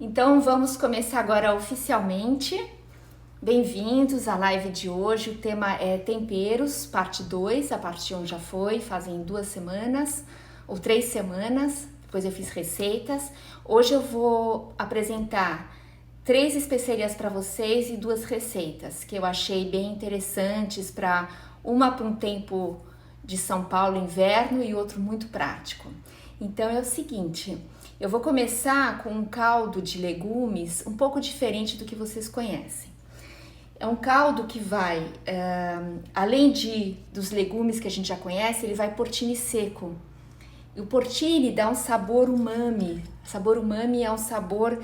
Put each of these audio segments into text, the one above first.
Então vamos começar agora oficialmente. Bem-vindos à live de hoje. O tema é temperos, parte 2. A parte 1 já foi, fazem 2 semanas ou 3 semanas. Depois eu fiz receitas. Hoje eu vou apresentar 3 especiarias para vocês e 2 receitas que eu achei bem interessantes uma para um tempo de São Paulo inverno e outro muito prático. Então é o seguinte, eu vou começar com um caldo de legumes um pouco diferente do que vocês conhecem. É um caldo que vai, além dos legumes que a gente já conhece, ele vai porcini seco. E o porcini dá um sabor umami. Sabor umami é um sabor,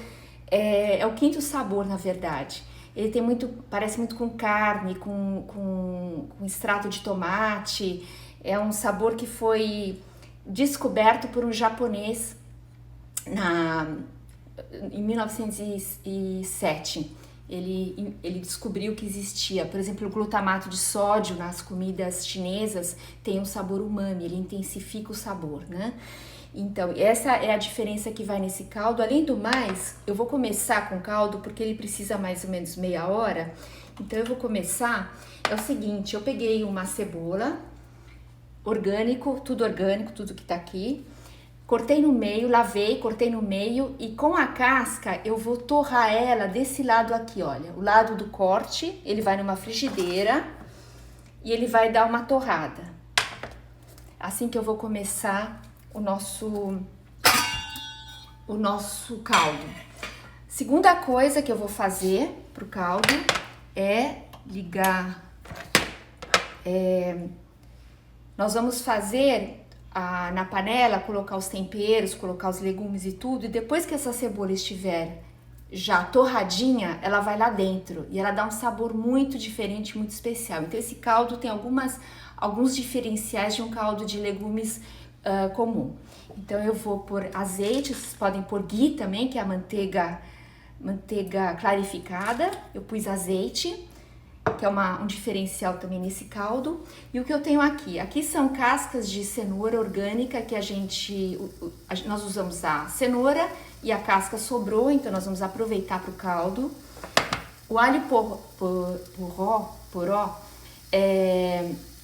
é o quinto sabor na verdade. Ele tem parece muito com carne, com extrato de tomate. É um sabor que foi descoberto por um japonês em 1907. Ele descobriu que existia, por exemplo, o glutamato de sódio nas comidas chinesas tem um sabor umami, ele intensifica o sabor, né? Então, essa é a diferença que vai nesse caldo. Além do mais, eu vou começar com o caldo porque ele precisa mais ou menos meia hora. Então, eu vou começar, é o seguinte, eu peguei uma cebola, tudo orgânico, tudo que tá aqui. Cortei no meio, lavei, cortei no meio e com a casca eu vou torrar ela desse lado aqui, olha. O lado do corte, ele vai numa frigideira e ele vai dar uma torrada. Assim que eu vou começar o nosso caldo. Segunda coisa que eu vou fazer pro caldo é ligar. Nós vamos fazer na panela, colocar os temperos, colocar os legumes e tudo, e depois que essa cebola estiver já torradinha, ela vai lá dentro e ela dá um sabor muito diferente, muito especial. Então esse caldo tem alguns diferenciais de um caldo de legumes comum. Então eu vou pôr azeite, vocês podem pôr ghee também, que é a manteiga clarificada. Eu pus azeite, que é um diferencial também nesse caldo. E o que eu tenho aqui? Aqui são cascas de cenoura orgânica que nós usamos a cenoura e a casca sobrou, então nós vamos aproveitar para o caldo. O alho poró,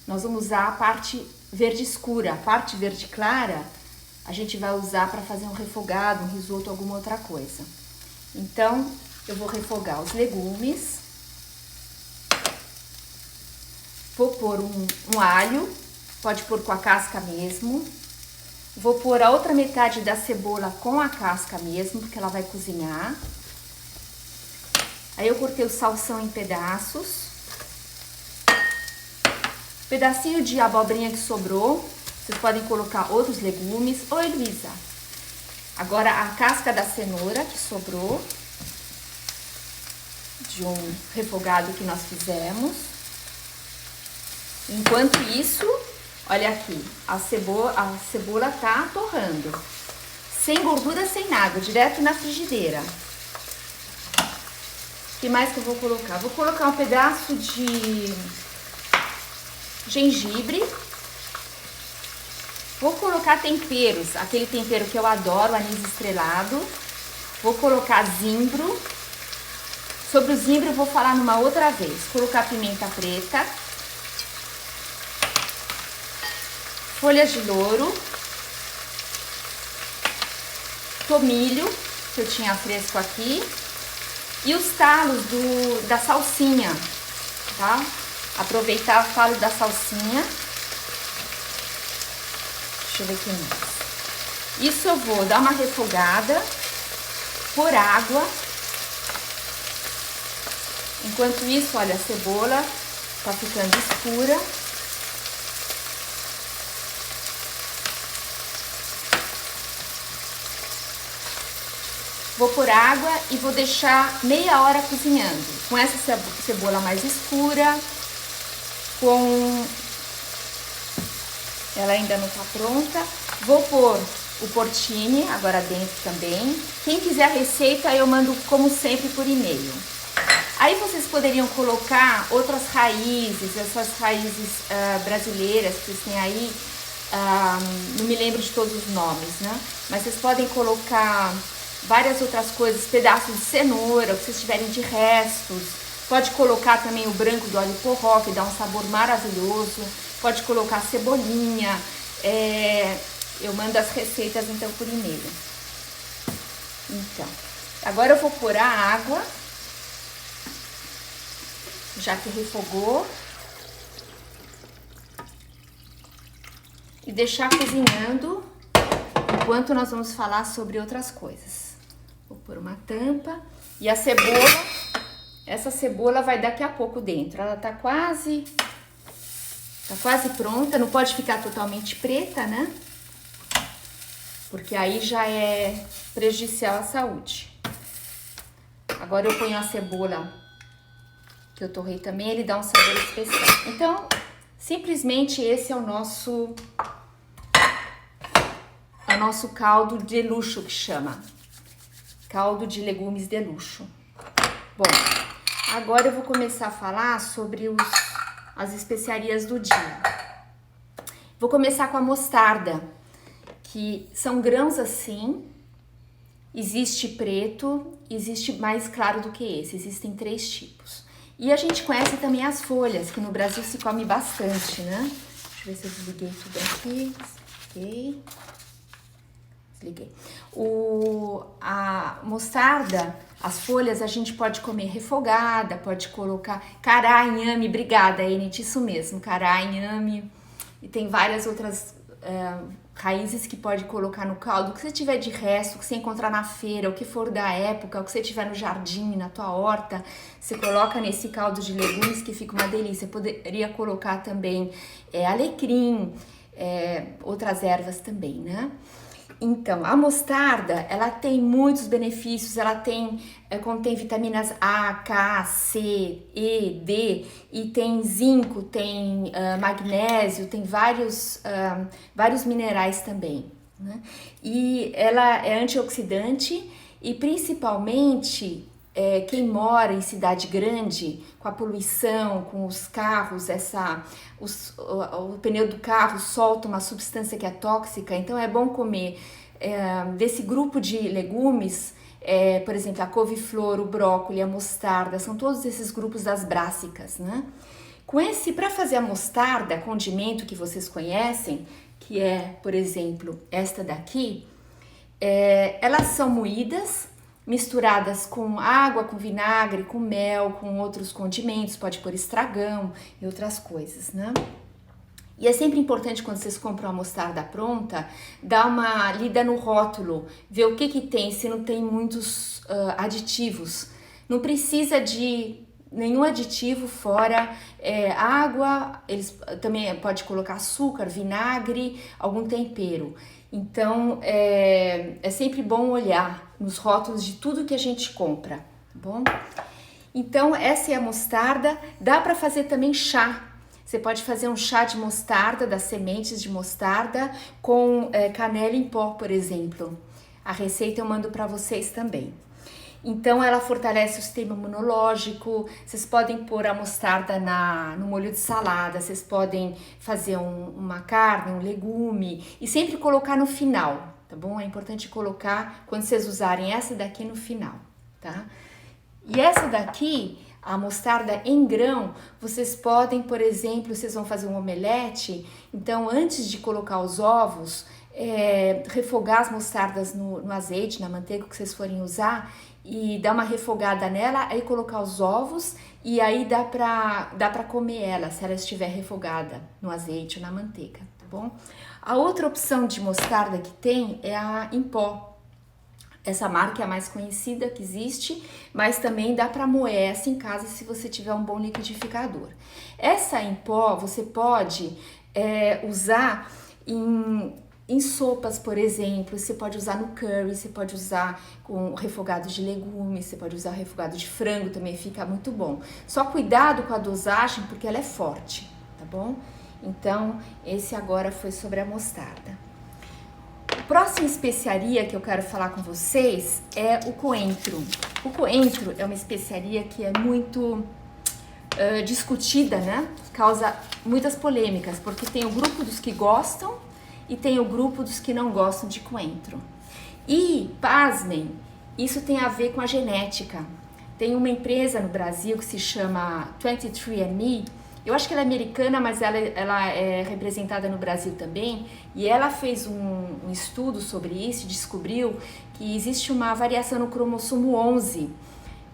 nós vamos usar a parte verde escura, a parte verde clara a gente vai usar para fazer um refogado, um risoto, alguma outra coisa. Então eu vou refogar os legumes. Vou pôr um alho, pode pôr com a casca mesmo. Vou pôr a outra metade da cebola com a casca mesmo, porque ela vai cozinhar. Aí eu cortei o salsão em pedaços. Pedacinho de abobrinha que sobrou. Vocês podem colocar outros legumes. Oi, Luísa. Agora a casca da cenoura que sobrou de um refogado que nós fizemos. Enquanto isso, olha aqui, a cebola tá torrando, sem gordura, sem nada, direto na frigideira. O que mais que eu vou colocar? Vou colocar um pedaço de gengibre. Vou colocar temperos, aquele tempero que eu adoro, anis estrelado. Vou colocar zimbro. Sobre o zimbro eu vou falar numa outra vez. Colocar pimenta preta. Folhas de louro, tomilho, que eu tinha fresco aqui, e os talos da salsinha, tá? Aproveitar o talo da salsinha. Deixa eu ver o que mais. Isso eu vou dar uma refogada, por água. Enquanto isso, olha, a cebola tá ficando escura. Vou pôr água e vou deixar meia hora cozinhando. Com essa cebola mais escura, ela ainda não tá pronta. Vou pôr o porcini agora dentro também. Quem quiser a receita, eu mando como sempre por e-mail. Aí vocês poderiam colocar outras raízes, essas raízes brasileiras que vocês têm aí. Não me lembro de todos os nomes, né? Mas vocês podem colocar várias outras coisas, pedaços de cenoura, o que vocês tiverem de restos. Pode colocar também o branco do alho porró, que dá um sabor maravilhoso. Pode colocar cebolinha. Eu mando as receitas então por e-mail. Então, agora eu vou pôr a água, já que refogou, e deixar cozinhando enquanto nós vamos falar sobre outras coisas. Vou pôr uma tampa e a cebola, essa cebola vai daqui a pouco dentro. Ela tá quase pronta, não pode ficar totalmente preta, né? Porque aí já é prejudicial à saúde. Agora eu ponho a cebola que eu torrei também, ele dá um sabor especial. Então, simplesmente esse é o nosso caldo de luxo, que chama. Caldo de legumes de luxo. Bom, agora eu vou começar a falar sobre as especiarias do dia. Vou começar com a mostarda, que são grãos assim. Existe preto, existe mais claro do que esse, existem 3 tipos. E a gente conhece também as folhas, que no Brasil se come bastante, né? Deixa eu ver se eu desliguei tudo aqui. Desliguei. A mostarda, as folhas a gente pode comer refogada, pode colocar cará, inhame, obrigada, Enit, isso mesmo, cará, inhame. E tem várias outras raízes que pode colocar no caldo, o que você tiver de resto, o que você encontrar na feira, o que for da época, o que você tiver no jardim, na tua horta, você coloca nesse caldo de legumes que fica uma delícia. Poderia colocar também alecrim, outras ervas também, né? Então, a mostarda, ela tem muitos benefícios, ela contém vitaminas A, K, C, E, D, e tem zinco, tem magnésio, tem vários minerais também, né? E ela é antioxidante e principalmente quem mora em cidade grande, com a poluição, com os carros, o pneu do carro solta uma substância que é tóxica, então é bom comer desse grupo de legumes, por exemplo, a couve-flor, o brócolis, a mostarda, são todos esses grupos das brássicas, né? Para fazer a mostarda, condimento que vocês conhecem, que é, por exemplo, esta daqui, elas são moídas, misturadas com água, com vinagre, com mel, com outros condimentos, pode pôr estragão e outras coisas, né? E é sempre importante, quando vocês compram a mostarda pronta, dar uma lida no rótulo, ver o que tem, se não tem muitos aditivos. Não precisa de nenhum aditivo fora água, eles também pode colocar açúcar, vinagre, algum tempero. Então, é sempre bom olhar nos rótulos de tudo que a gente compra, tá bom? Então, essa é a mostarda. Dá para fazer também chá. Você pode fazer um chá de mostarda, das sementes de mostarda, com canela em pó, por exemplo. A receita eu mando para vocês também. Então, ela fortalece o sistema imunológico. Vocês podem pôr a mostarda no molho de salada, vocês podem fazer uma carne, um legume e sempre colocar no final, tá bom? É importante colocar, quando vocês usarem essa daqui, no final, tá? E essa daqui, a mostarda em grão, vocês podem, por exemplo, vocês vão fazer um omelete, então antes de colocar os ovos, refogar as mostardas no azeite, na manteiga que vocês forem usar, e dar uma refogada nela, aí colocar os ovos e aí dá pra comer ela, se ela estiver refogada no azeite ou na manteiga, tá bom? A outra opção de mostarda que tem é a em pó. Essa marca é a mais conhecida que existe, mas também dá para moer essa em casa se você tiver um bom liquidificador. Essa em pó você pode usar em sopas, por exemplo, você pode usar no curry, você pode usar com refogado de legumes, você pode usar refogado de frango, também fica muito bom. Só cuidado com a dosagem, porque ela é forte, tá bom? Então, esse agora foi sobre a mostarda. A próxima especiaria que eu quero falar com vocês é o coentro. O coentro é uma especiaria que é muito discutida, né? Causa muitas polêmicas, porque tem o grupo dos que gostam e tem o grupo dos que não gostam de coentro. E, pasmem, Isso tem a ver com a genética. Tem uma empresa no Brasil que se chama 23andMe. Eu acho que ela é americana, mas ela é representada no Brasil também. E ela fez um estudo sobre isso e descobriu que existe uma variação no cromossomo 11.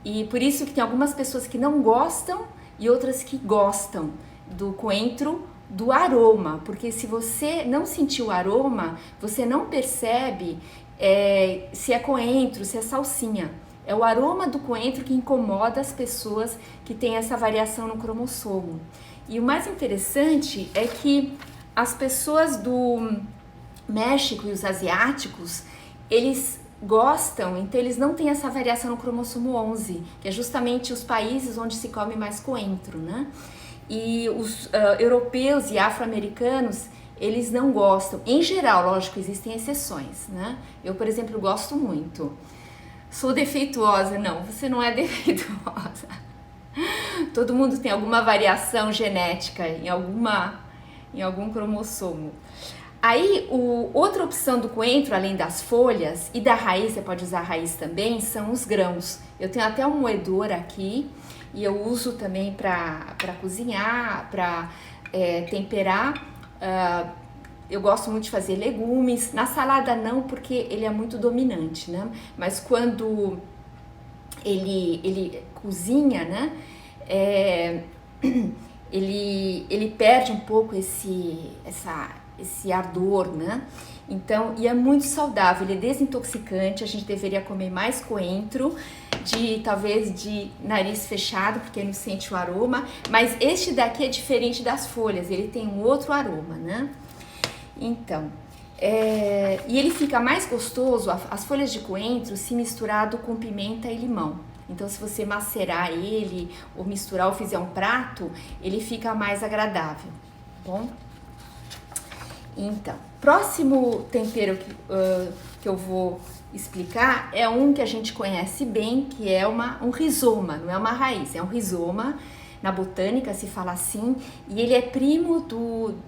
E por isso que tem algumas pessoas que não gostam e outras que gostam do coentro, do aroma. Porque se você não sentir o aroma, você não percebe se é coentro, se é salsinha. É o aroma do coentro que incomoda as pessoas que têm essa variação no cromossomo. E o mais interessante é que as pessoas do México e os asiáticos, eles gostam, então eles não têm essa variação no cromossomo 11, que é justamente os países onde se come mais coentro, né? E os europeus e afro-americanos, eles não gostam. Em geral, lógico, existem exceções, né? Eu, por exemplo, gosto muito. Sou defeituosa? Não, você não é defeituosa. Todo mundo tem alguma variação genética em algum cromossomo. Aí, outra opção do coentro, além das folhas e da raiz, você pode usar a raiz também, são os grãos. Eu tenho até um moedor aqui e eu uso também para cozinhar, para temperar. Eu gosto muito de fazer legumes. Na salada não, porque ele é muito dominante, né? Mas quando ele cozinha, né? Ele perde um pouco esse ardor, né? Então, e é muito saudável, ele é desintoxicante. A gente deveria comer mais coentro, talvez de nariz fechado, porque não sente o aroma. Mas este daqui é diferente das folhas, ele tem um outro aroma, né? Então, e ele fica mais gostoso, as folhas de coentro, se misturado com pimenta e limão. Então, se você macerar ele, ou misturar, ou fizer um prato, ele fica mais agradável, tá bom? Então, próximo tempero que eu vou explicar é um que a gente conhece bem, que é um rizoma, não é uma raiz, é um rizoma. Na botânica se fala assim, e ele é primo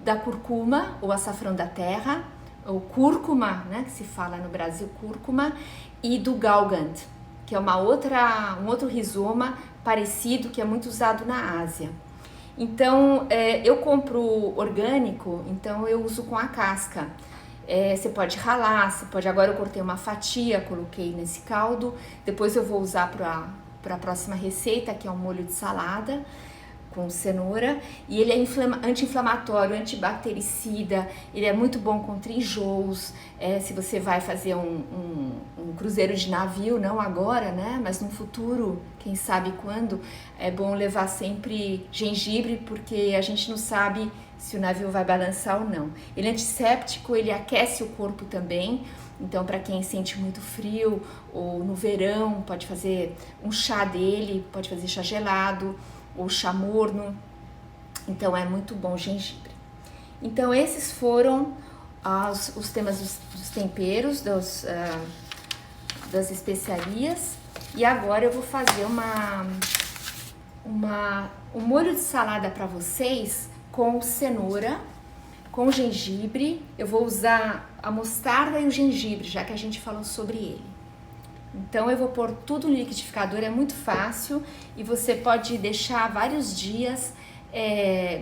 da curcuma, ou açafrão da terra, ou cúrcuma, né, que se fala no Brasil, cúrcuma, e do galgant, que é um outro rizoma parecido, que é muito usado na Ásia. Então, eu compro orgânico, então eu uso com a casca. Você pode ralar, agora eu cortei uma fatia, coloquei nesse caldo, depois eu vou usar para a próxima receita, que é um molho de salada com cenoura, e ele é anti-inflamatório, antibactericida, ele é muito bom contra enjoos. Se você vai fazer um cruzeiro de navio, não agora, né, mas no futuro, quem sabe quando, é bom levar sempre gengibre, porque a gente não sabe se o navio vai balançar ou não. Ele é antisséptico, ele aquece o corpo também. Então, para quem sente muito frio ou no verão, pode fazer um chá dele, pode fazer chá gelado ou chá morno. Então, é muito bom o gengibre. Então, esses foram os temas dos temperos, das especiarias. E agora eu vou fazer um molho de salada para vocês com cenoura, com gengibre. Eu vou usar a mostarda e o gengibre, já que a gente falou sobre ele. Então eu vou pôr tudo no liquidificador, é muito fácil e você pode deixar vários dias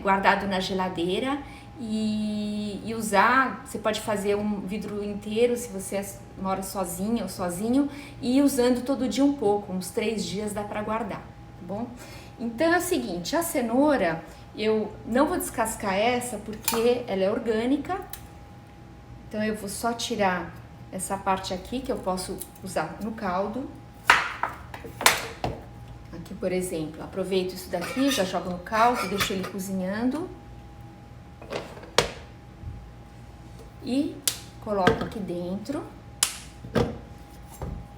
guardado na geladeira e usar. Você pode fazer um vidro inteiro se você mora sozinha ou sozinho, e ir usando todo dia um pouco, uns 3 dias dá para guardar, tá bom? Então é o seguinte, a cenoura, eu não vou descascar essa porque ela é orgânica, então eu vou só tirar essa parte aqui que eu posso usar no caldo. Aqui, por exemplo, aproveito isso daqui, já jogo no caldo, deixo ele cozinhando. E coloco aqui dentro.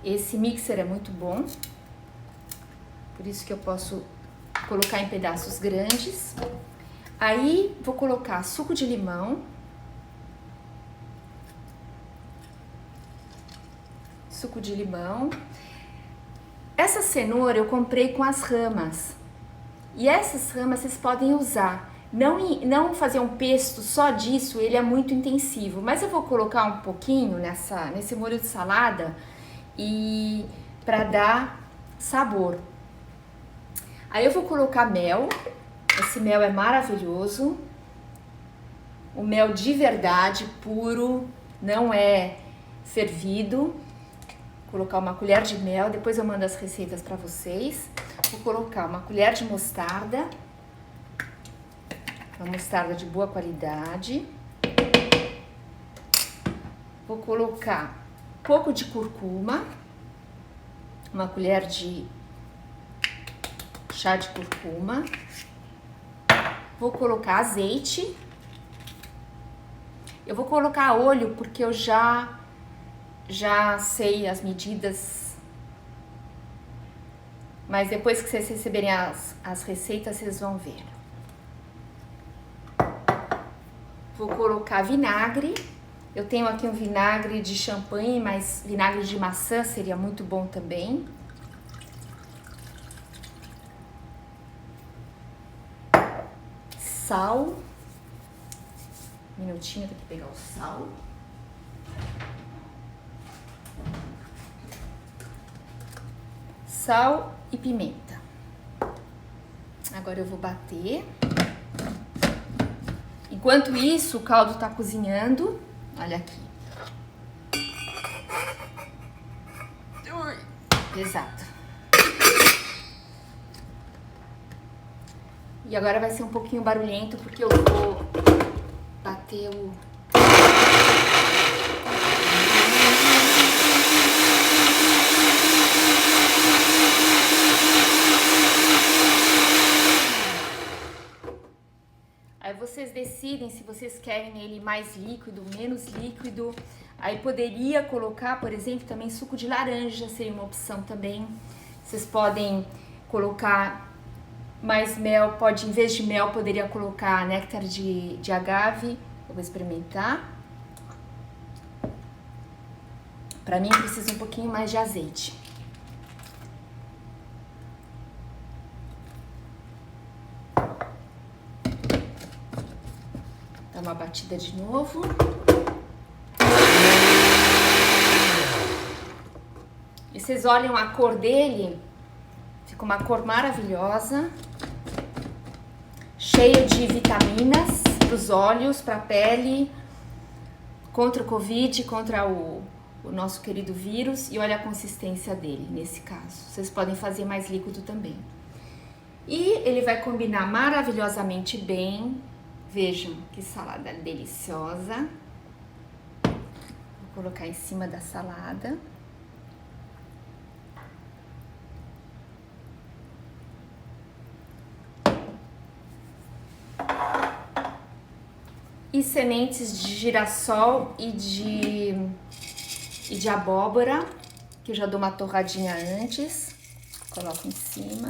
Esse mixer é muito bom, por isso que eu posso colocar em pedaços grandes. Aí vou colocar suco de limão, Essa cenoura eu comprei com as ramas, e essas ramas vocês podem usar. Não fazer um pesto só disso, ele é muito intensivo, mas eu vou colocar um pouquinho nesse molho de salada, e para dar sabor. Aí eu vou colocar mel. Esse mel é maravilhoso. O mel de verdade, puro, não é fervido. Vou colocar uma colher de mel, depois eu mando as receitas para vocês. Vou colocar uma colher de mostarda, uma mostarda de boa qualidade. Vou colocar um pouco de curcuma, uma colher de chá de curcuma. Vou colocar azeite. Eu vou colocar a olho porque eu já sei as medidas, mas depois que vocês receberem as receitas, vocês vão ver. Vou colocar vinagre. Eu tenho aqui um vinagre de champanhe, mas vinagre de maçã seria muito bom também. Sal. Um minutinho, tem que pegar o sal. Sal e pimenta. Agora eu vou bater. Enquanto isso, o caldo tá cozinhando. Olha aqui. Exato. E agora vai ser um pouquinho barulhento porque eu vou bater o... Aí vocês decidem se vocês querem ele mais líquido, menos líquido. Aí poderia colocar, por exemplo, também suco de laranja, seria uma opção também. Vocês podem colocar mais mel, em vez de mel, poderia colocar néctar de agave. Eu vou experimentar. Para mim precisa um pouquinho mais de azeite. Dá uma batida de novo. E vocês olham a cor dele, fica uma cor maravilhosa, cheio de vitaminas para os olhos, para a pele, contra o Covid, contra o nosso querido vírus. E olha a consistência dele nesse caso. Vocês podem fazer mais líquido também. E ele vai combinar maravilhosamente bem. Vejam que salada deliciosa. Vou colocar em cima da salada. E sementes de girassol e de abóbora, que eu já dou uma torradinha antes. Coloco em cima.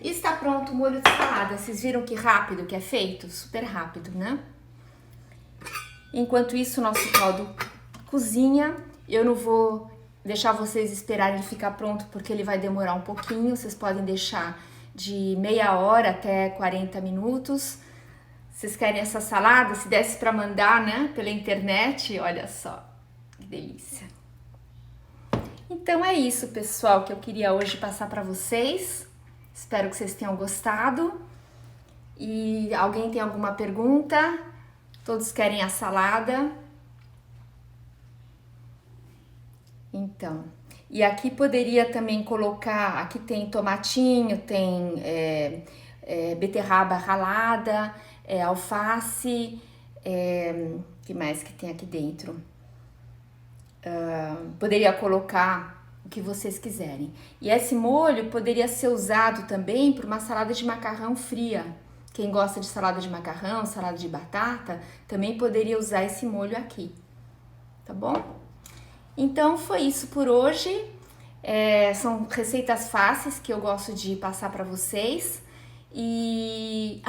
E está pronto o molho de salada. Vocês viram que rápido que é feito? Super rápido, né? Enquanto isso, o nosso caldo cozinha. Eu não vou deixar vocês esperarem ele ficar pronto, porque ele vai demorar um pouquinho. Vocês podem deixar de meia hora até 40 minutos. Vocês querem essa salada? Se desse para mandar, né, pela internet, olha só, que delícia. Então é isso, pessoal, que eu queria hoje passar para vocês. Espero que vocês tenham gostado. E alguém tem alguma pergunta? Todos querem a salada? Então, e aqui poderia também colocar, aqui tem tomatinho, tem beterraba ralada, alface, que mais que tem aqui dentro? Poderia colocar o que vocês quiserem. E esse molho poderia ser usado também para uma salada de macarrão fria. Quem gosta de salada de macarrão, salada de batata, também poderia usar esse molho aqui, tá bom? Então foi isso por hoje. São receitas fáceis que eu gosto de passar para vocês. E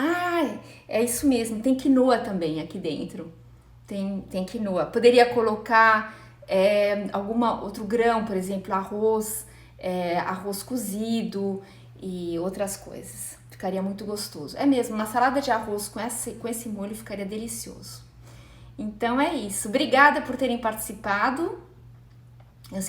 é isso mesmo, tem quinoa também aqui dentro. Tem quinoa. Poderia colocar algum outro grão, por exemplo, arroz cozido e outras coisas. Ficaria muito gostoso. É mesmo, uma salada de arroz com esse molho ficaria delicioso. Então é isso. Obrigada por terem participado. Eu